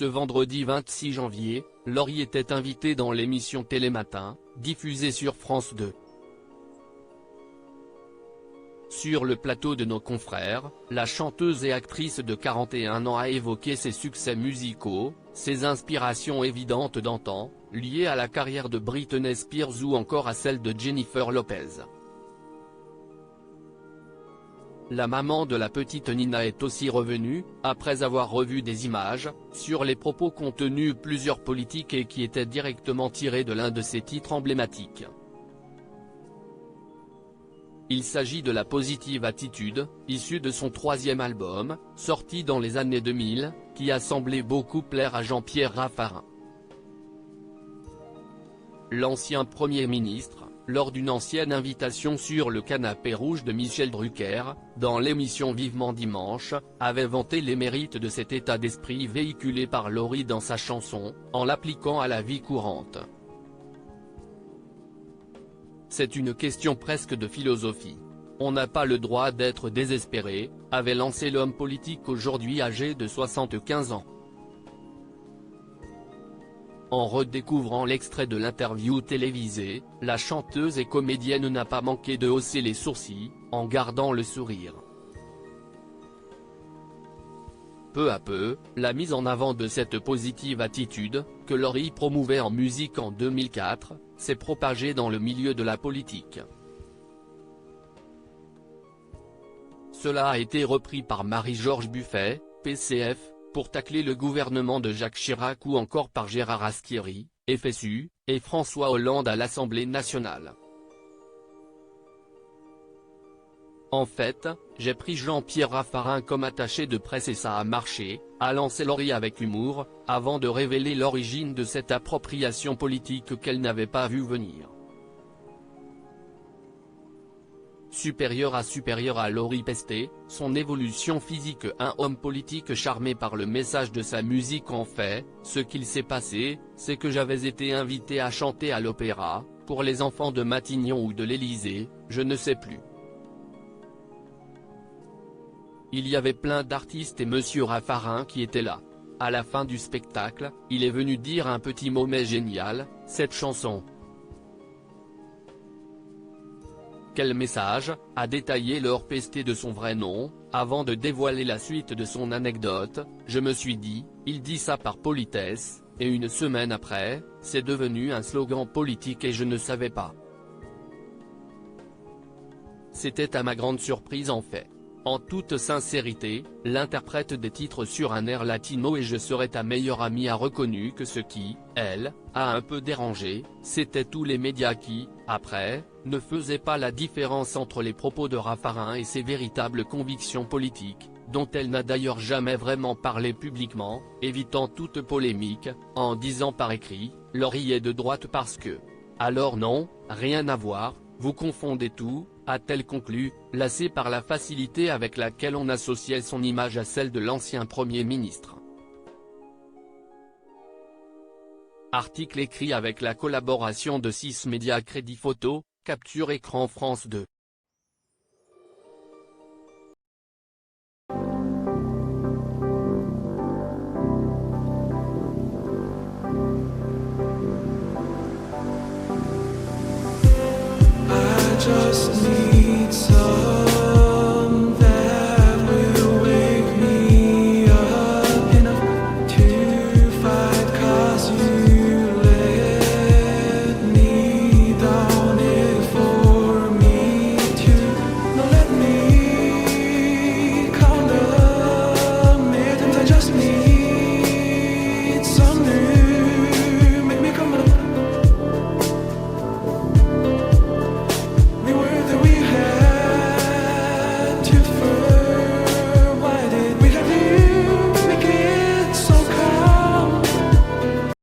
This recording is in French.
Ce vendredi 26 janvier, Laurie était invitée dans l'émission Télématin, diffusée sur France 2. Sur le plateau de Nos confrères, la chanteuse et actrice de 41 ans a évoqué ses succès musicaux, ses inspirations évidentes d'antan, liées à la carrière de Britney Spears ou encore à celle de Jennifer Lopez. La maman de la petite Nina est aussi revenue, après avoir revu des images, sur les propos contenus plusieurs politiques et qui étaient directement tirés de l'un de ses titres emblématiques. Il s'agit de la Positive Attitude, issue de son 3e album, sorti dans les années 2000, qui a semblé beaucoup plaire à Jean-Pierre Raffarin. L'ancien Premier ministre, lors d'une ancienne invitation sur le canapé rouge de Michel Drucker, dans l'émission Vivement Dimanche, avait vanté les mérites de cet état d'esprit véhiculé par Laurie dans sa chanson, en l'appliquant à la vie courante. C'est une question presque de philosophie. On n'a pas le droit d'être désespéré, avait lancé l'homme politique aujourd'hui âgé de 75 ans. En redécouvrant l'extrait de l'interview télévisée, la chanteuse et comédienne n'a pas manqué de hausser les sourcils, en gardant le sourire. Peu à peu, la mise en avant de cette positive attitude, que Laurie promouvait en musique en 2004, s'est propagée dans le milieu de la politique. Cela a été repris par Marie-Georges Buffet, PCF, pour tacler le gouvernement de Jacques Chirac ou encore par Gérard Astieri, FSU, et François Hollande à l'Assemblée nationale. En fait, j'ai pris Jean-Pierre Raffarin comme attaché de presse et ça a marché, a lancé Laurie avec humour, avant de révéler l'origine de cette appropriation politique qu'elle n'avait pas vu venir. Supérieur à Laurie Pestet, son évolution physique. Un homme politique charmé par le message de sa musique. En fait, ce qu'il s'est passé, c'est que j'avais été invité à chanter à l'opéra, pour les enfants de Matignon ou de l'Élysée, je ne sais plus. Il y avait plein d'artistes et Monsieur Raffarin qui était là. À la fin du spectacle, il est venu dire un petit mot mais génial, cette chanson. Quel message, a détaillé Laure Pestet de son vrai nom, avant de dévoiler la suite de son anecdote. Je me suis dit, il dit ça par politesse, et une semaine après, c'est devenu un slogan politique et je ne savais pas. C'était à ma grande surprise en fait. En toute sincérité, l'interprète des titres sur un air latino et Je serai ta meilleure amie a reconnu que ce qui, elle, a un peu dérangé, c'était tous les médias qui, après, ne faisaient pas la différence entre les propos de Raffarin et ses véritables convictions politiques, dont elle n'a d'ailleurs jamais vraiment parlé publiquement, évitant toute polémique, en disant par écrit, Laurie est de droite parce que. Alors non, rien à voir, vous confondez tout, a-t-elle conclu, lassée par la facilité avec laquelle on associait son image à celle de l'ancien Premier ministre. Article écrit avec la collaboration de 6 médias. Crédit photo, capture écran France 2. Just